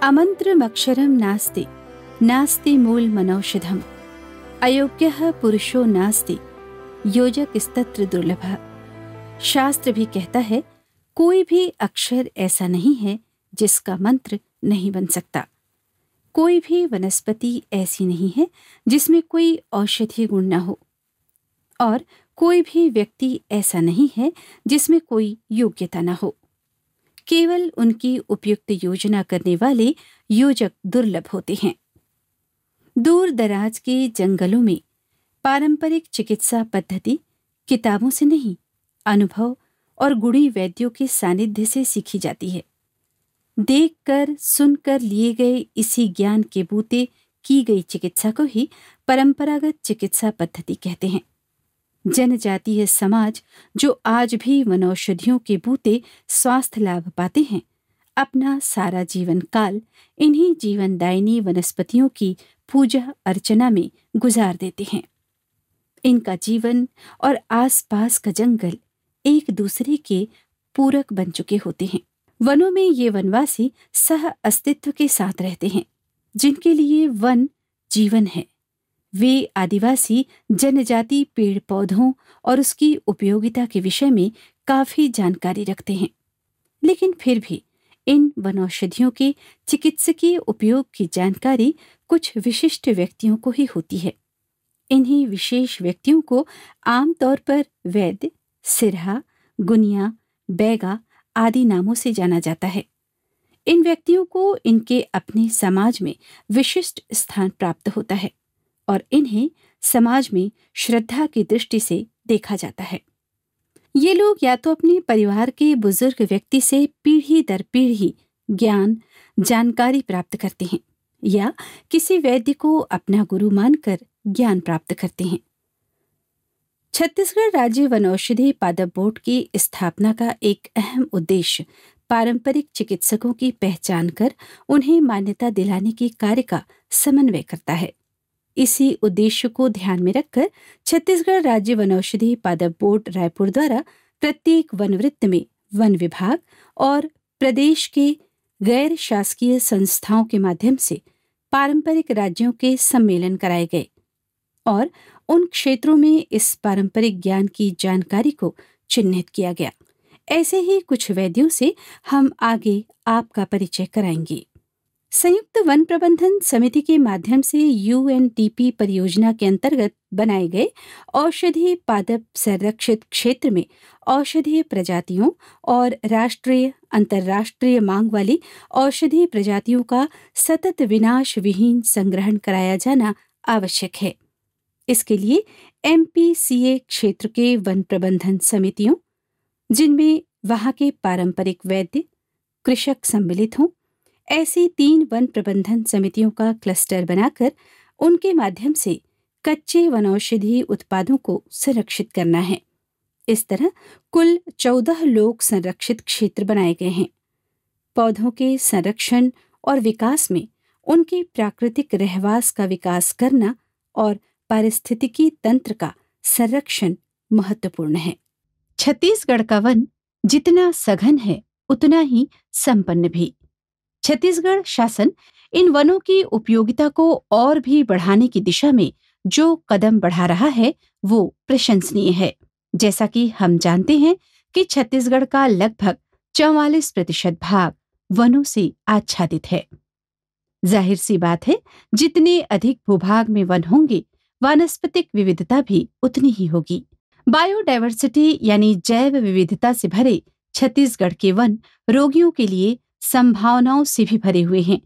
अमन्त्रमक्षरं नास्ति, नास्ति मूलमनौषधम्, अयोग्यः पुरुषो नास्ति, योजकस्तत्र दुर्लभः। शास्त्र भी कहता है, कोई भी अक्षर ऐसा नहीं है जिसका मंत्र नहीं बन सकता। कोई भी वनस्पति ऐसी नहीं है जिसमें कोई औषधीय गुण न हो, और कोई भी व्यक्ति ऐसा नहीं है जिसमें कोई योग्यता न हो। केवल उनकी उपयुक्त योजना करने वाले योजक दुर्लभ होते हैं। दूर दराज के जंगलों में पारंपरिक चिकित्सा पद्धति किताबों से नहीं, अनुभव और गुणी वैद्यों के सानिध्य से सीखी जाती है। देखकर सुनकर लिए गए इसी ज्ञान के बूते की गई चिकित्सा को ही परंपरागत चिकित्सा पद्धति कहते हैं। जनजातीय समाज जो आज भी वनौषधियों के बूते स्वास्थ्य लाभ पाते हैं, अपना सारा जीवन काल इन्हीं जीवनदायिनी वनस्पतियों की पूजा अर्चना में गुजार देते हैं। इनका जीवन और आसपास का जंगल एक दूसरे के पूरक बन चुके होते हैं। वनों में ये वनवासी सह अस्तित्व के साथ रहते हैं, जिनके लिए वन जीवन है। वे आदिवासी जनजाति पेड़ पौधों और उसकी उपयोगिता के विषय में काफी जानकारी रखते हैं, लेकिन फिर भी इन वनौषधियों के चिकित्सकीय उपयोग की जानकारी कुछ विशिष्ट व्यक्तियों को ही होती है। इन्हीं विशेष व्यक्तियों को आमतौर पर वैद्य, सिरहा, गुनिया, बैगा आदि नामों से जाना जाता है। इन व्यक्तियों को इनके अपने समाज में विशिष्ट स्थान प्राप्त होता है और इन्हें समाज में श्रद्धा की दृष्टि से देखा जाता है। ये लोग या तो अपने परिवार के बुजुर्ग व्यक्ति से पीढ़ी दर पीढ़ी ज्ञान जानकारी प्राप्त करते हैं या किसी वैद्य को अपना गुरु मानकर ज्ञान प्राप्त करते हैं। छत्तीसगढ़ राज्य वनौषधि पादप बोर्ड की स्थापना का एक अहम उद्देश्य पारंपरिक चिकित्सकों की पहचान कर उन्हें मान्यता दिलाने के कार्य का समन्वय करता है। इसी उद्देश्य को ध्यान में रखकर छत्तीसगढ़ राज्य वनौषधि पादप बोर्ड रायपुर द्वारा प्रत्येक वनवृत्त में वन विभाग और प्रदेश के गैर शासकीय संस्थाओं के माध्यम से पारंपरिक राज्यों के सम्मेलन कराए गए और उन क्षेत्रों में इस पारंपरिक ज्ञान की जानकारी को चिन्हित किया गया। ऐसे ही कुछ वैद्यों से हम आगे आपका परिचय कराएंगे। संयुक्त वन प्रबंधन समिति के माध्यम से UNDP परियोजना के अंतर्गत बनाए गए औषधीय पादप संरक्षित क्षेत्र में औषधीय प्रजातियों और राष्ट्रीय अंतर्राष्ट्रीय मांग वाली औषधीय प्रजातियों का सतत विनाश विहीन संग्रहण कराया जाना आवश्यक है। इसके लिए MPCA क्षेत्र के वन प्रबंधन समितियों, जिनमें वहां के पारंपरिक वैद्य, कृषक सम्मिलित हों, ऐसी 3 वन प्रबंधन समितियों का क्लस्टर बनाकर उनके माध्यम से कच्चे वनौषधि उत्पादों को संरक्षित करना है। इस तरह कुल 14 लोक संरक्षित क्षेत्र बनाए गए हैं। पौधों के संरक्षण और विकास में उनके प्राकृतिक रहवास का विकास करना और पारिस्थितिकी तंत्र का संरक्षण महत्वपूर्ण है। छत्तीसगढ़ का वन जितना सघन है उतना ही संपन्न भी। छत्तीसगढ़ शासन इन वनों की उपयोगिता को और भी बढ़ाने की दिशा में जो कदम बढ़ा रहा है वो प्रशंसनीय है। जैसा कि हम जानते हैं कि छत्तीसगढ़ का लगभग 44% भाग वनों से आच्छादित है। जाहिर सी बात है, जितने अधिक भूभाग में वन होंगे, वानस्पतिक विविधता भी उतनी ही होगी। बायोडायवर्सिटी यानी जैव विविधता से भरे छत्तीसगढ़ के वन रोगियों के लिए संभावनाओं से भी भरे हुए हैं।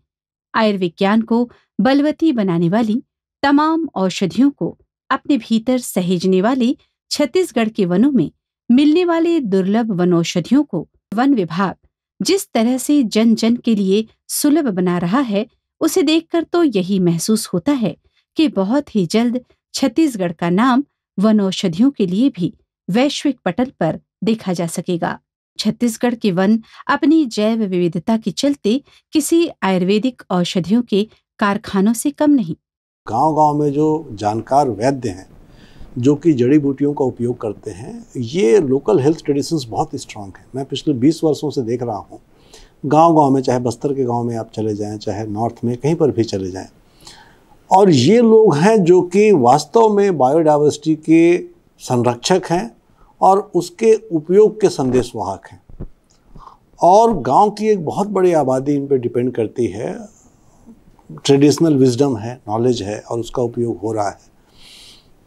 आयुर्विज्ञान को बलवती बनाने वाली तमाम औषधियों को अपने भीतर सहेजने वाले छत्तीसगढ़ के वनों में मिलने वाले दुर्लभ वनौषधियों को वन विभाग जिस तरह से जन जन के लिए सुलभ बना रहा है, उसे देखकर तो यही महसूस होता है कि बहुत ही जल्द छत्तीसगढ़ का नाम वनौषधियों के लिए भी वैश्विक पटल पर देखा जा सकेगा। छत्तीसगढ़ के वन अपनी जैव विविधता के चलते किसी आयुर्वेदिक औषधियों के कारखानों से कम नहीं। गांव-गांव में जो जानकार वैद्य हैं, जो कि जड़ी बूटियों का उपयोग करते हैं, ये लोकल हेल्थ ट्रेडिशंस बहुत स्ट्रांग है। मैं पिछले 20 वर्षों से देख रहा हूँ, गांव-गांव में, चाहे बस्तर के गांव में आप चले जाएं, चाहे नॉर्थ में कहीं पर भी चले जाएं। और ये लोग हैं जो कि वास्तव में बायोडाइवर्सिटी के संरक्षक हैं और उसके उपयोग के संदेशवाहक हैं। और गांव की एक बहुत बड़ी आबादी इन पर डिपेंड करती है। ट्रेडिशनल विजडम है, नॉलेज है और उसका उपयोग हो रहा है।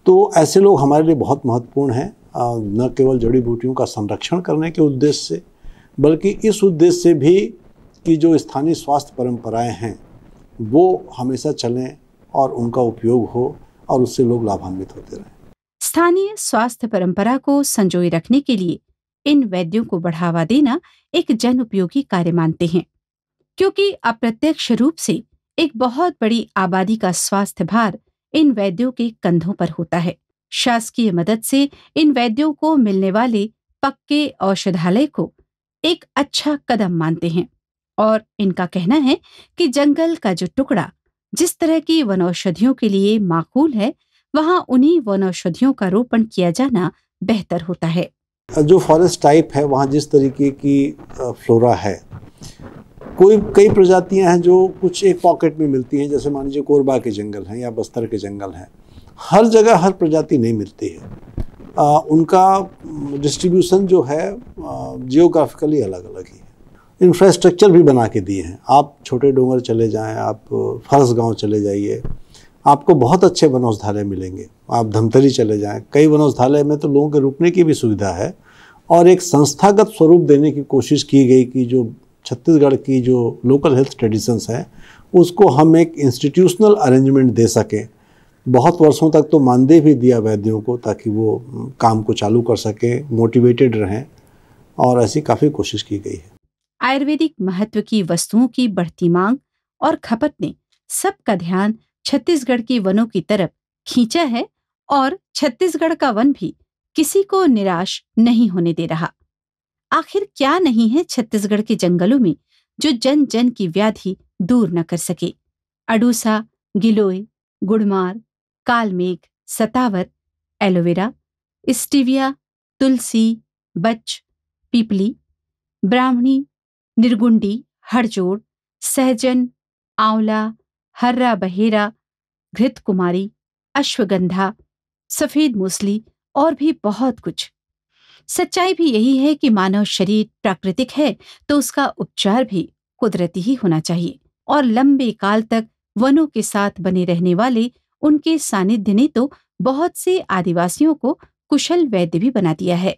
तो ऐसे लोग हमारे लिए बहुत महत्वपूर्ण हैं, न केवल जड़ी बूटियों का संरक्षण करने के उद्देश्य से, बल्कि इस उद्देश्य से भी कि जो स्थानीय स्वास्थ्य परंपराएं हैं वो हमेशा चलें और उनका उपयोग हो और उससे लोग लाभान्वित होते रहें। स्थानीय स्वास्थ्य परंपरा को संजोए रखने के लिए इन वैद्यों को बढ़ावा देना एक जन उपयोगी कार्य मानते हैं, क्योंकि अप्रत्यक्ष रूप से एक बहुत बड़ी आबादी का स्वास्थ्य भार इन वैद्यों के कंधों पर होता है। शासकीय मदद से इन वैद्यों को मिलने वाले पक्के औषधालय को एक अच्छा कदम मानते हैं और इनका कहना है कि जंगल का जो टुकड़ा जिस तरह की वनौषधियों के लिए माकूल है, वहां उन्हीं वनौषधियों का रोपण किया जाना बेहतर होता है। जो फॉरेस्ट टाइप है वहाँ जिस तरीके की फ्लोरा है, कई प्रजातियां हैं जो कुछ एक पॉकेट में मिलती हैं, जैसे मान लीजिए कोरबा के जंगल हैं या बस्तर के जंगल हैं। हर जगह हर प्रजाति नहीं मिलती है। उनका डिस्ट्रीब्यूशन जो है जियोग्राफिकली अलग अलग ही है। इंफ्रास्ट्रक्चर भी बना के दिए हैं। आप छोटे डोंगर चले जाएं, आप फरस गांव चले जाइए, आपको बहुत अच्छे वनौषधालय मिलेंगे। आप धमतरी चले जाएं, कई वनौषधालय में तो लोगों के रुकने की भी सुविधा है और एक संस्थागत स्वरूप देने की कोशिश की गई कि जो छत्तीसगढ़ की जो लोकल हेल्थ ट्रेडिशंस हैं उसको हम एक इंस्टीट्यूशनल अरेंजमेंट दे सकें। बहुत वर्षों तक तो मानदेय भी दिया वैद्यों को ताकि वो काम को चालू कर सकें, मोटिवेटेड रहें, और ऐसी काफ़ी कोशिश की गई है। आयुर्वेदिक महत्व की वस्तुओं की बढ़ती मांग और खपत ने सबका ध्यान छत्तीसगढ़ के वनों की तरफ खींचा है और छत्तीसगढ़ का वन भी किसी को निराश नहीं होने दे रहा। आखिर क्या नहीं है छत्तीसगढ़ के जंगलों में जो जन जन की व्याधि दूर न कर सके। अडूसा, गिलोय, गुड़मार, कालमेघ, सतावर, एलोवेरा, स्टीविया, तुलसी, बच, पीपली, ब्राह्मणी, निर्गुंडी, हड़जोड़, सहजन, आंवला, हर्रा बहेरा, घृत कुमारी, अश्वगंधा, सफेद मूसली और भी बहुत कुछ। सच्चाई भी यही है कि मानव शरीर प्राकृतिक है तो उसका उपचार भी कुदरती ही होना चाहिए और लंबे काल तक वनों के साथ बने रहने वाले उनके सानिध्य ने तो बहुत से आदिवासियों को कुशल वैद्य भी बना दिया है।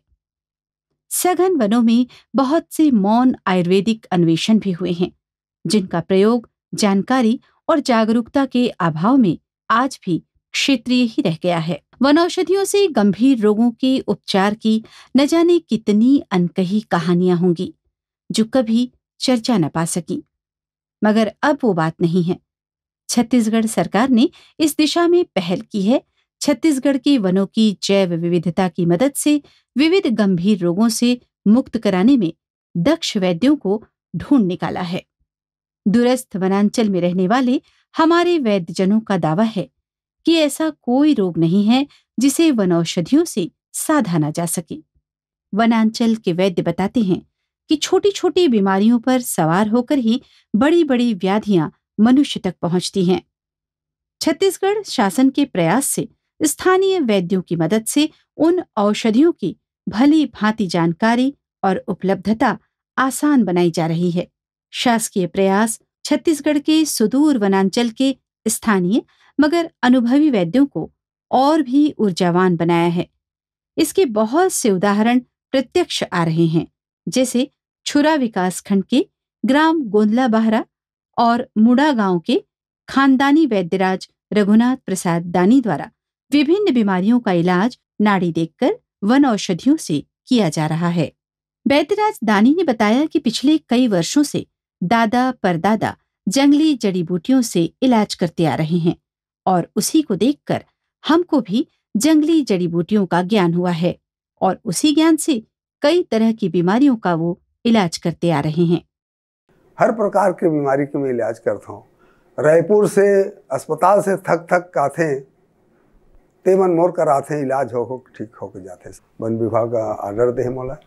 सघन वनों में बहुत से मौन आयुर्वेदिक अन्वेषण भी हुए हैं जिनका प्रयोग जानकारी और जागरूकता के अभाव में आज भी क्षेत्रीय ही रह गया है। वनौषधियों से गंभीर रोगों के उपचार की न जाने कितनी अनकही कहानियां होंगी जो कभी चर्चा न पा सकी, मगर अब वो बात नहीं है। छत्तीसगढ़ सरकार ने इस दिशा में पहल की है। छत्तीसगढ़ के वनों की जैव विविधता की मदद से विविध गंभीर रोगों से मुक्त कराने में दक्ष वैद्यों को ढूंढ निकाला है। दूरस्थ वनांचल में रहने वाले हमारे वैद्यजनों का दावा है कि ऐसा कोई रोग नहीं है जिसे वनौषधियों से साधा ना जा सके। वनांचल के वैद्य बताते हैं कि छोटी छोटी बीमारियों पर सवार होकर ही बड़ी बड़ी व्याधियां मनुष्य तक पहुंचती हैं। छत्तीसगढ़ शासन के प्रयास से स्थानीय वैद्यों की मदद से उन औषधियों की भली भांति जानकारी और उपलब्धता आसान बनाई जा रही है। शासकीय प्रयास छत्तीसगढ़ के सुदूर वनांचल के स्थानीय मगर अनुभवी वैद्यों को और भी ऊर्जावान बनाया है। इसके बहुत से उदाहरण प्रत्यक्ष आ रहे हैं, जैसे छुरा विकास खंड के ग्राम गोंदला बाहरा और मुड़ा गांव के खानदानी वैद्यराज रघुनाथ प्रसाद दानी द्वारा विभिन्न बीमारियों का इलाज नाड़ी देखकर वन औषधियों से किया जा रहा है। वैद्यराज दानी ने बताया कि पिछले कई वर्षों से दादा परदादा जंगली जड़ी बूटियों से इलाज करते आ रहे हैं और उसी को देखकर हमको भी जंगली जड़ी बूटियों का ज्ञान हुआ है और उसी ज्ञान से कई तरह की बीमारियों का वो इलाज करते आ रहे हैं। हर प्रकार की बीमारी के मैं इलाज करता हूँ। रायपुर से अस्पताल से थक थक आते ते मन मोर कराते इलाज हो ठीक होके जाते। वन विभाग का ऑर्डर दे मोला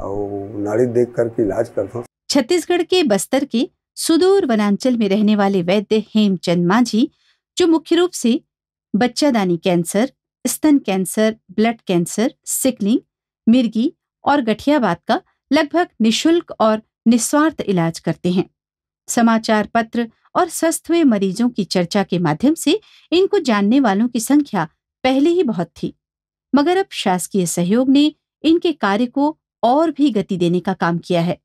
और नाड़ी देख करके इलाज करता हूँ। छत्तीसगढ़ के बस्तर के सुदूर वनांचल में रहने वाले वैद्य हेमचंद मांझी, जो मुख्य रूप से बच्चादानी कैंसर, स्तन कैंसर, ब्लड कैंसर, सिकलिंग, मिर्गी और गठियाबात का लगभग निशुल्क और निस्वार्थ इलाज करते हैं। समाचार पत्र और स्वस्थ हुए मरीजों की चर्चा के माध्यम से इनको जानने वालों की संख्या पहले ही बहुत थी, मगर अब शासकीय सहयोग ने इनके कार्य को और भी गति देने का काम किया है।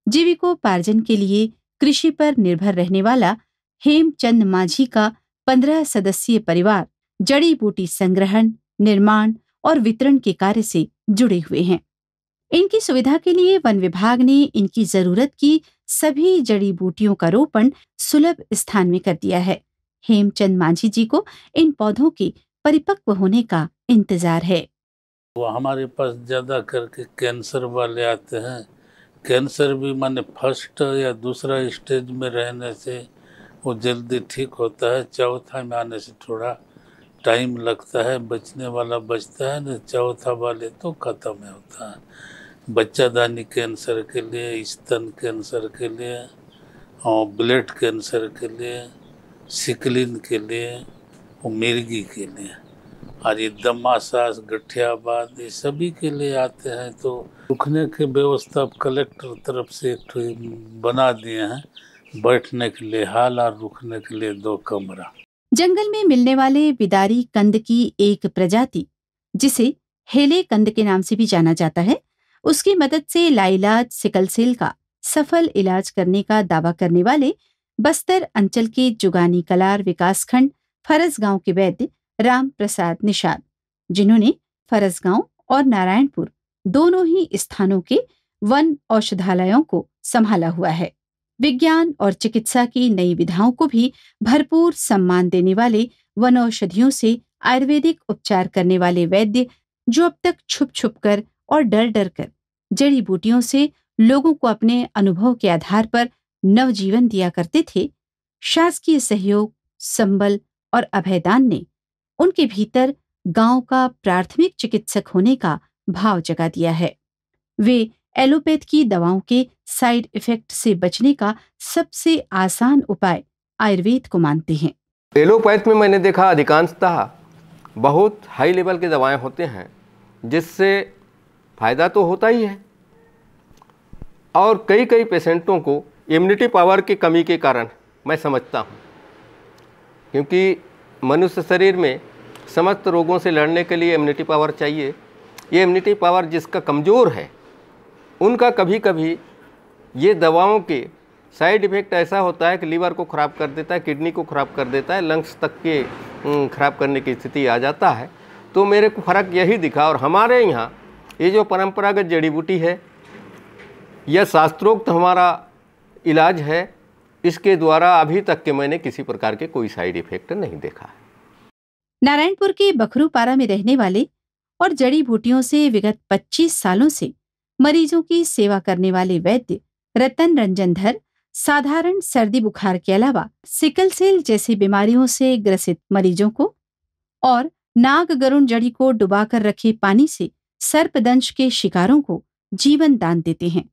जीविकोपार्जन के लिए कृषि पर निर्भर रहने वाला हेमचंद मांझी का 15 सदस्यीय परिवार जड़ी बूटी संग्रहण, निर्माण और वितरण के कार्य से जुड़े हुए हैं। इनकी सुविधा के लिए वन विभाग ने इनकी जरूरत की सभी जड़ी बूटियों का रोपण सुलभ स्थान में कर दिया है। हेमचंद मांझी जी को इन पौधों के परिपक्व होने का इंतजार है। वो हमारे पास ज्यादा करके कैंसर वाले आते हैं। कैंसर भी माने फर्स्ट या दूसरा स्टेज में रहने से वो जल्दी ठीक होता है, चौथा में आने से थोड़ा टाइम लगता है, बचने वाला बचता है न, चौथा वाले तो खत्म होता है। बच्चादानी कैंसर के लिए, स्तन कैंसर के लिए और ब्लड कैंसर के लिए, सिकलिन के लिए और मिर्गी के लिए, और ये दमासास, गठियाबाद, ये सभी के लिए आते हैं। तो रुकने की व्यवस्था कलेक्टर तरफ से एक बना दिए हैं, बैठने के लिए हाल और रुकने के लिए 2 कमरा। जंगल में मिलने वाले बिदारी कंद की एक प्रजाति, जिसे हेले कंद के नाम से भी जाना जाता है, उसकी मदद से लाइलाज सिकल सेल का सफल इलाज करने का दावा करने वाले बस्तर अंचल के जुगानी कलार विकासखंड फरसगांव के वैद्य राम प्रसाद निषाद, जिन्होंने फरसगांव और नारायणपुर दोनों ही स्थानों के वन औषधालयों को संभाला हुआ है। विज्ञान और चिकित्सा की नई विधाओं को भी भरपूर सम्मान देने वाले वनौषधियों से आयुर्वेदिक उपचार करने वाले वैद्य, जो अब तक छुप छुप कर और डर डर कर जड़ी बूटियों से लोगों को अपने अनुभव के आधार पर नवजीवन दिया करते थे, शासकीय सहयोग, संबल और अभयदान ने उनके भीतर गांव का प्राथमिक चिकित्सक होने का भाव जगा दिया है। वे एलोपैथ की दवाओं के साइड इफेक्ट से बचने का सबसे आसान उपाय आयुर्वेद को मानते हैं। एलोपैथ में मैंने देखा अधिकांशतः बहुत हाई लेवल की दवाएं होते हैं, जिससे फायदा तो होता ही है, और कई कई पेशेंटों को इम्यूनिटी पावर की कमी के कारण मैं समझता हूँ, क्योंकि मनुष्य शरीर में समस्त रोगों से लड़ने के लिए इम्यूनिटी पावर चाहिए। ये इम्यूनिटी पावर जिसका कमज़ोर है, उनका कभी कभी ये दवाओं के साइड इफ़ेक्ट ऐसा होता है कि लीवर को ख़राब कर देता है, किडनी को ख़राब कर देता है, लंग्स तक के ख़राब करने की स्थिति आ जाता है। तो मेरे को फ़र्क यही दिखा। और हमारे यहाँ ये जो परंपरागत जड़ी बूटी है, यह शास्त्रोक्त हमारा इलाज है, इसके द्वारा अभी तक के मैंने किसी प्रकार के कोई साइड इफ़ेक्ट नहीं देखा है। नारायणपुर के बखरूपारा में रहने वाले और जड़ी बूटियों से विगत 25 सालों से मरीजों की सेवा करने वाले वैद्य रतन रंजन धर साधारण सर्दी बुखार के अलावा सिकल सेल जैसी बीमारियों से ग्रसित मरीजों को और नाग गरुण जड़ी को डुबाकर रखे पानी से सर्पदंश के शिकारों को जीवन दान देते हैं।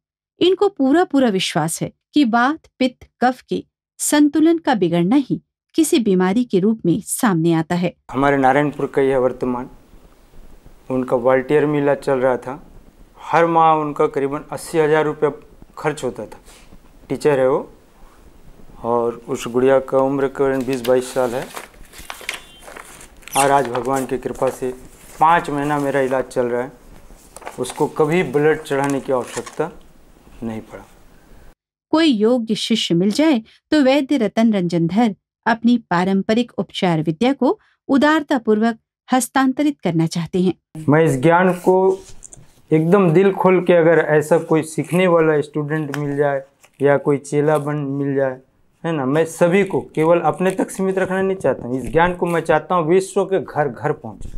इनको पूरा पूरा विश्वास है कि वात, पित्त, कफ के संतुलन का बिगड़ना ही किसी बीमारी के रूप में सामने आता है। हमारे नारायणपुर का यह वर्तमान उनका वॉलंटियर मेला चल रहा था। हर माह उनका करीबन 80,000 रुपया खर्च होता था। टीचर है वो, और उस गुड़िया का उम्र करीबन 20-22 साल है, और आज भगवान की कृपा से 5 महीना मेरा इलाज चल रहा है। उसको कभी ब्लड चढ़ाने की आवश्यकता नहीं पड़ा। कोई योग्य शिष्य मिल जाए तो वैद्य रतन रंजन धर अपनी पारंपरिक उपचार विद्या को उदारतापूर्वक हस्तांतरित करना चाहते हैं। मैं इस ज्ञान को एकदम दिल खोल के, अगर ऐसा कोई सीखने वाला स्टूडेंट मिल जाए या कोई चेला बन मिल जाए, है ना, मैं सभी को केवल अपने तक सीमित रखना नहीं चाहता हूँ। इस ज्ञान को मैं चाहता हूँ विश्व के घर घर पहुँचे।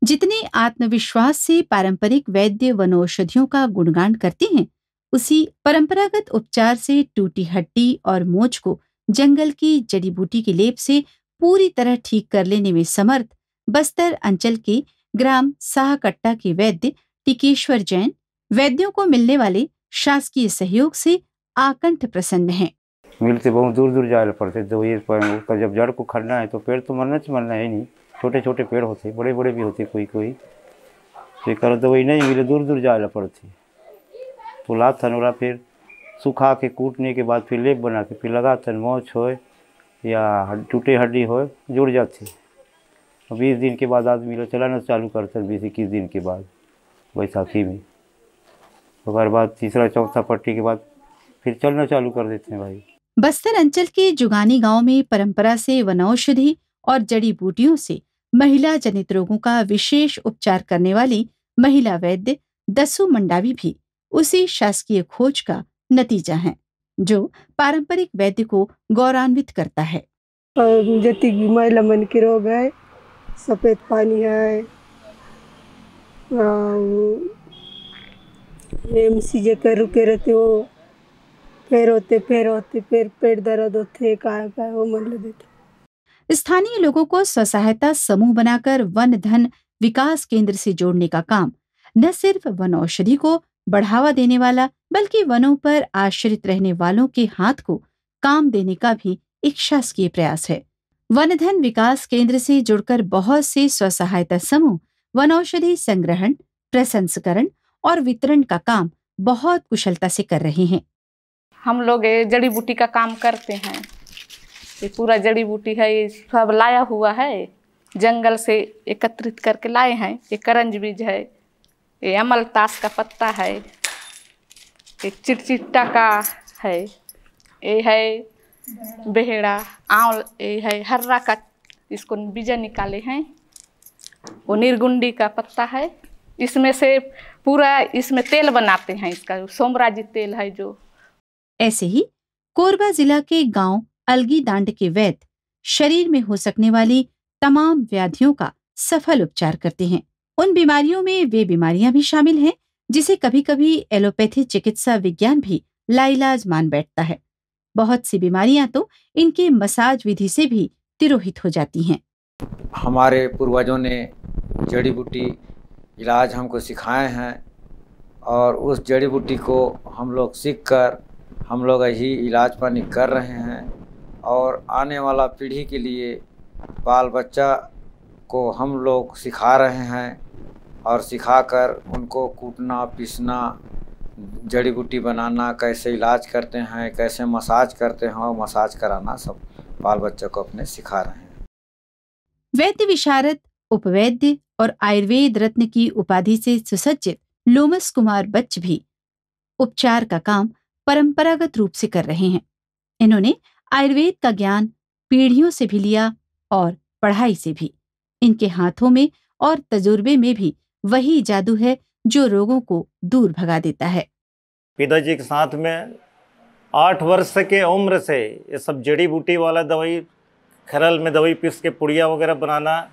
जितने आत्मविश्वास से पारंपरिक वैद्य वनौषधियों का गुणगान करते हैं, उसी परंपरागत उपचार से टूटी हड्डी और मोच को जंगल की जड़ी बूटी के लेप से पूरी तरह ठीक कर लेने में समर्थ बस्तर अंचल के ग्राम साहकट्टा के वैद्य टिकेश्वर जैन वैद्यों को मिलने वाले शासकीय सहयोग से आकंठ प्रसन्न हैं। मिलते बहुत दूर दूर जाए पड़ते, दवाई उसका जब जड़ को खड़ना है तो पेड़ तो मरना है नहीं, छोटे छोटे पेड़ होते, बड़े बड़े भी होते कोई तो कर दवाई नहीं मिले, दूर दूर जाए पड़ती। पुला थनोरा फिर सुखा के कूटने के बाद फिर लेप बना के फिर लगा तन मोच हो या टूटे हड्डी हो जुड़ जाती। 20 दिन के बाद आदमी चलाना चालू करते, 20-21 दिन के बाद बैसाखी में। उसके बाद तीसरा चौथा पट्टी के बाद फिर चलना चालू कर देते हैं भाई। बस्तर अंचल के जुगानी गांव में परंपरा से वनौषधि और जड़ी बूटियों से महिला जनित रोगों का विशेष उपचार करने वाली महिला वैद्य दसू मंडावी भी उसी शासकीय खोज का नतीजा है, जो पारंपरिक वैद्य को गौरवान्वित करता है। जति महिला मन के रोग है, सफेद पानी है, एमसी कर रुके रहते हो, फिर पेट दर्द होते का वो मन देते। स्थानीय लोगों को स्वसहायता समूह बनाकर वन धन विकास केंद्र से जोड़ने का काम न सिर्फ वन औषधि को बढ़ावा देने वाला, बल्कि वनों पर आश्रित रहने वालों के हाथ को काम देने का भी एक शासकीय प्रयास है। वन धन विकास केंद्र से जुड़कर बहुत से स्वसहायता समूह वनौषधि संग्रहण, प्रसंस्करण और वितरण का काम बहुत कुशलता से कर रहे हैं। हम लोग ये जड़ी बूटी का काम करते हैं। ये पूरा जड़ी बूटी है, ये सब लाया हुआ है, जंगल से एकत्रित करके लाए हैं। ये करंज बीज है, ये अमलतास का पत्ता है, ये चिटचिट्टा का है, ये है बेहड़ा आंवल, ये है हर्रा का, इसको बीजा निकाले हैं। वो निर्गुंडी का पत्ता है, इसमें से पूरा इसमें तेल बनाते हैं, इसका सोमराजी तेल है जो। ऐसे ही कोरबा जिला के गांव अलगी दांड के वैद्य शरीर में हो सकने वाली तमाम व्याधियों का सफल उपचार करते हैं। उन बीमारियों में वे बीमारियां भी शामिल हैं जिसे कभी कभी एलोपैथी चिकित्सा विज्ञान भी लाइलाज मान बैठता है। बहुत सी बीमारियां तो इनके मसाज विधि से भी तिरोहित हो जाती हैं। हमारे पूर्वजों ने जड़ी बूटी इलाज हमको सिखाए हैं और उस जड़ी बूटी को हम लोग सीखकर हम लोग यही इलाज पानी कर रहे हैं और आने वाला पीढ़ी के लिए बाल बच्चा को हम लोग सिखा रहे हैं और सिखाकर उनको कूटना, पीसना, जड़ी बूटी बनाना, कैसे इलाज करते हैं, कैसे मसाज करते हैं और मसाज कराना सब बाल बच्चों को अपने सिखा रहे हैं। वैद्य विशारद, उपवैद्य और आयुर्वेद रत्न की उपाधि से सुसज्जित लोमस कुमार बच्च भी उपचार का काम परंपरागत रूप से कर रहे हैं। इन्होंने आयुर्वेद का ज्ञान पीढ़ियों से भी लिया और पढ़ाई से भी। इनके हाथों में और तजुर्बे में भी वही जादू है जो रोगों को दूर भगा देता है। पिताजी के साथ में 8 वर्ष के उम्र से ये सब जड़ी बूटी वाला दवाई, खरल में दवाई पीस के पुड़िया वगैरह बनाना,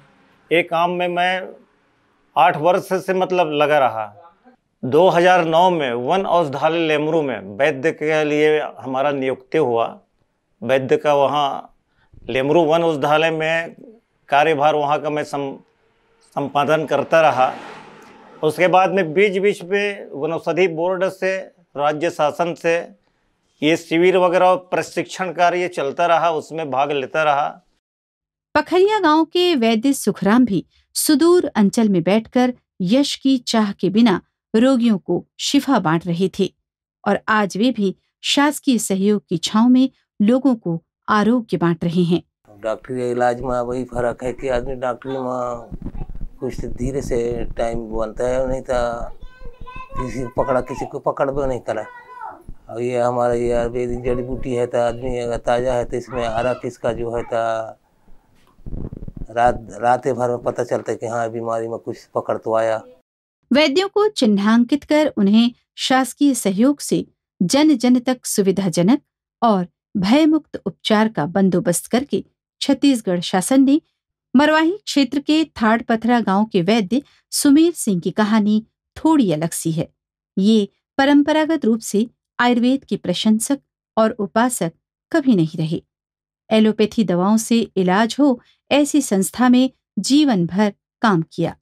एक काम में मैं 8 वर्ष से मतलब लगा रहा। 2009 में वन औषधालय लेमरू में वैद्य के लिए हमारा नियुक्ति हुआ। वैद्य का वहाँ लेमरू वन औषधालय में कार्यभार वहाँ का मैं संपादन करता रहा। उसके बाद में बीच बीच में वनौषधि बोर्ड से, राज्य शासन से ये शिविर वगैरह और प्रशिक्षण कार्य चलता रहा, उसमें भाग लेता रहा। पखरिया गांव के वैद्य सुखराम भी सुदूर अंचल में बैठकर यश की चाह के बिना रोगियों को शिफा बांट रहे थे और आज वे भी शासकीय सहयोग की छांव में लोगों को आरोग्य बांट रहे हैं। डॉक्टरी इलाज में वही फर्क है कि आदमी डॉक्टरी में कुछ धीरे से टाइम बनता है, नहीं तो किसी को पकड़ भी नहीं करा। और ये हमारा ये आयुर्वेदिक जड़ी बूटी है तो आदमी अगर ताज़ा है तो इसमें हरा किसका जो है तो रात भर में पता चलता है कि हाँ बीमारी में कुछ पकड़ तो आया। वैद्यों को चिन्हांकित कर उन्हें शासकीय सहयोग से जन जन तक सुविधाजनक और भयमुक्त उपचार का बंदोबस्त करके छत्तीसगढ़ शासन ने मरवाही क्षेत्र के थाड़ पथरा गांव के वैद्य सुमेर सिंह की कहानी थोड़ी अलग सी है। ये परंपरागत रूप से आयुर्वेद के प्रशंसक और उपासक कभी नहीं रहे। एलोपैथी दवाओं से इलाज हो ऐसी संस्था में जीवन भर काम किया,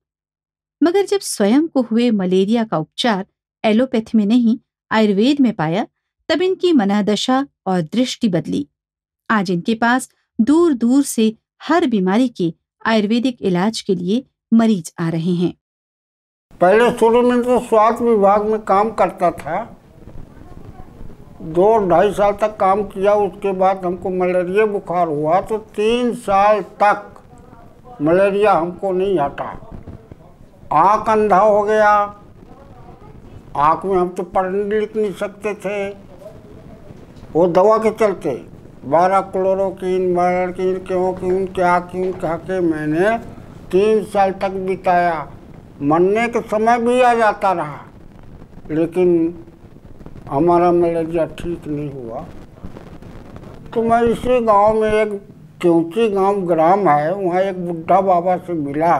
मगर जब स्वयं को हुए मलेरिया का उपचार एलोपैथी में नहीं आयुर्वेद में पाया, तब इनकी मनोदशा और दृष्टि बदली। आज इनके पास दूर दूर से हर बीमारी के आयुर्वेदिक इलाज के लिए मरीज आ रहे हैं। पहले शुरू में तो स्वास्थ्य विभाग में काम करता था, 2-2.5 साल तक काम किया। उसके बाद हमको मलेरिया बुखार हुआ तो 3 साल तक मलेरिया हमको नहीं हटा। आँख अंधा हो गया, आँख में हम तो पढ़ने लिख नहीं सकते थे, वो दवा के चलते 12 क्लोरोक्विन, क्लोरोक्विन क्या के मैंने 3 साल तक बिताया। मरने के समय भी आ जाता रहा, लेकिन हमारा मलेरिया ठीक नहीं हुआ। तो मैं इसी गांव में, एक क्योंकि गांव ग्राम है, वहाँ एक बुढ़ा बाबा से मिला।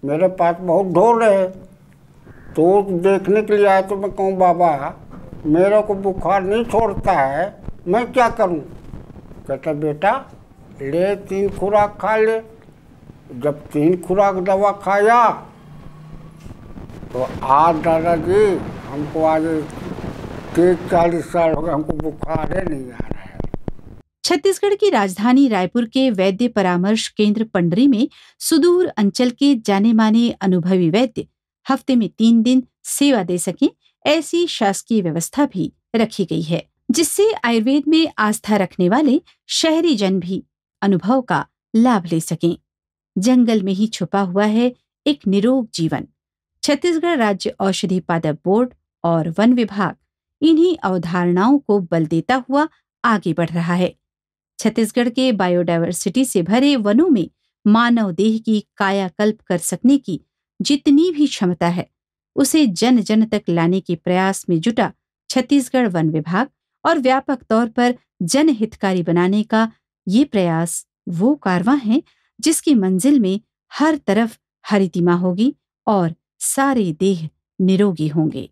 मेरे पास बहुत ढोल रहे, तो देखने के लिए आया। तो मैं कहूँ, बाबा मेरे को बुखार नहीं छोड़ता है, मैं क्या करूँ? कहता, बेटा ले 3 खुराक खा ले। जब 3 खुराक दवा खाया तो आज दादाजी हमको आज 30-40 साल हो गए, हमको बुखार ही नहीं आ रहा है। छत्तीसगढ़ की राजधानी रायपुर के वैद्य परामर्श केंद्र पंडरी में सुदूर अंचल के जाने माने अनुभवी वैद्य हफ्ते में 3 दिन सेवा दे सकें, ऐसी शासकीय व्यवस्था भी रखी गई है, जिससे आयुर्वेद में आस्था रखने वाले शहरी जन भी अनुभव का लाभ ले सकें। जंगल में ही छुपा हुआ है एक निरोग जीवन। छत्तीसगढ़ राज्य औषधि पादप बोर्ड और वन विभाग इन्हीं अवधारणाओं को बल देता हुआ आगे बढ़ रहा है। छत्तीसगढ़ के बायोडायवर्सिटी से भरे वनों में मानव देह की कायाकल्प कर सकने की जितनी भी क्षमता है, उसे जन जन तक लाने के प्रयास में जुटा छत्तीसगढ़ वन विभाग और व्यापक तौर पर जनहितकारी बनाने का ये प्रयास वो कारवां है जिसकी मंजिल में हर तरफ हरितिमा होगी और सारे देह निरोगी होंगे।